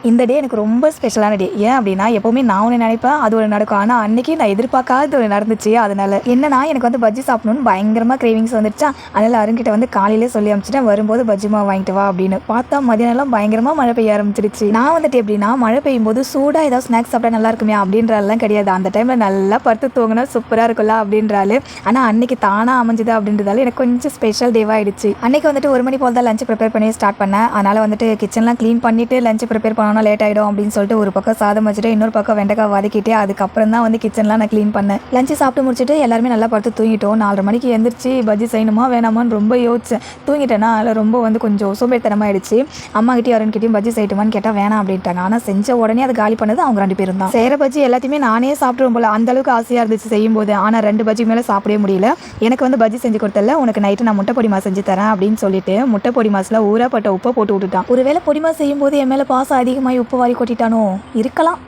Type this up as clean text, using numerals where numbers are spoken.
இந்த டே எனக்கு ரொம்ப ஸ்பெஷலான டே. ஏன் அப்படின்னா எப்போவுமே நான் ஒன்று நினைப்பேன், அது ஒரு நடக்கும். ஆனால் அன்றைக்கி நான் எதிர்பார்க்காத ஒரு நடந்துச்சு. அதனால் என்னன்னா எனக்கு வந்து பஜ்ஜி சாப்பிடணும்னு பயங்கரமாக கிரேவிங்ஸ் வந்துடுச்சா. அதனால் அருண்கிட்ட வந்து காலையிலே சொல்லி அனுப்பிச்சிட்டேன், வரும்போது பஜ்ஜி மாவு வாங்கிட்டு வா அப்படின்னு. பார்த்தா மதியானம்லாம் பயங்கரமாக மழை பெய்ய ஆரம்பிச்சிருச்சு. நான் வந்துட்டு எப்படின்னா மழை பெய்யும் போது சூடாக ஏதாவது ஸ்நாக்ஸ் சாப்பிட்டா நல்லா இருக்குமே அப்படின்றதெல்லாம் கிடையாது. அந்த டைமில் நல்லா படுத்து தூங்கினா சூப்பராக இருக்கும்ல அப்படின்றாரு. ஆனால் அன்றைக்கி தானாக அமைஞ்சுது அப்படின்றதால எனக்கு கொஞ்சம் ஸ்பெஷல் டேவாகிடுச்சு. அன்றைக்கி வந்துட்டு 1 மணி போல் தான் லஞ்ச் ப்ரிப்பேர் பண்ணி ஸ்டார்ட் பண்ணேன். அதனால் வந்துட்டு கிச்சன்லாம் க்ளீன் பண்ணிவிட்டு லஞ்ச் ப்ரிப்பேர் பண்ணோன்னா லேட் ஆகிடும் அப்படின்னு சொல்லிட்டு ஒரு பக்கம் சாதம் வச்சுட்டு இன்னொரு பக்கம் வெண்டைக்காய் வதக்கிட்டு அதுக்கப்புறம் தான் வந்து கிச்சன்லாம் நான் க்ளீன் பண்ணேன். லஞ்சு சாப்பிட்டு முடிச்சுட்டு எல்லாருமே நல்லா படுத்து தூங்கிட்டோம். 4:30 மணிக்கு எழுந்திரிச்சு பஜ்ஜி செய்யணுமா வேணாமான்னு ரொம்ப யோசிச்சேன். தூங்கிட்டேன்னா அதில் ரொம்ப வந்து கொஞ்சம் சோம்பேறித்தனமாயிடுச்சு. அம்மாகிட்டையும் அருண்கிட்டையும் பஜ்ஜி செய்யட்டுமான்னு கேட்டால் வேணாம் அப்படின்ட்டாங்க. ஆனால் செஞ்ச உடனே அது காலி பண்ணது அவங்க 2 பேரும் தான். செய்கிற பஜ்ஜி எல்லாத்தையுமே நானே சாப்பிடுவோம் போல அந்தளவுக்கு ஆசையாக இருந்துச்சு செய்யும்போது. ஆனால் 2 பஜ்ஜி மேலே சாப்பிடவே முடியல. எனக்கு வந்து பஜ்ஜி செஞ்சு கொடுத்தல, உனக்கு நைட்டு நான் முட்டை பொடிமா செஞ்சு தரேன் அப்படின்னு சொல்லிட்டு முட்டை பொடி மாசில் ஊறப்பட்ட உப்பை போட்டு விட்டுட்டான். ஒருவேளை பொடிமா செய்யும்போது என் மேலே பாசம் அதிகமாகி உப்பு வாரி கொட்டிட்டானோ இருக்கலாம்.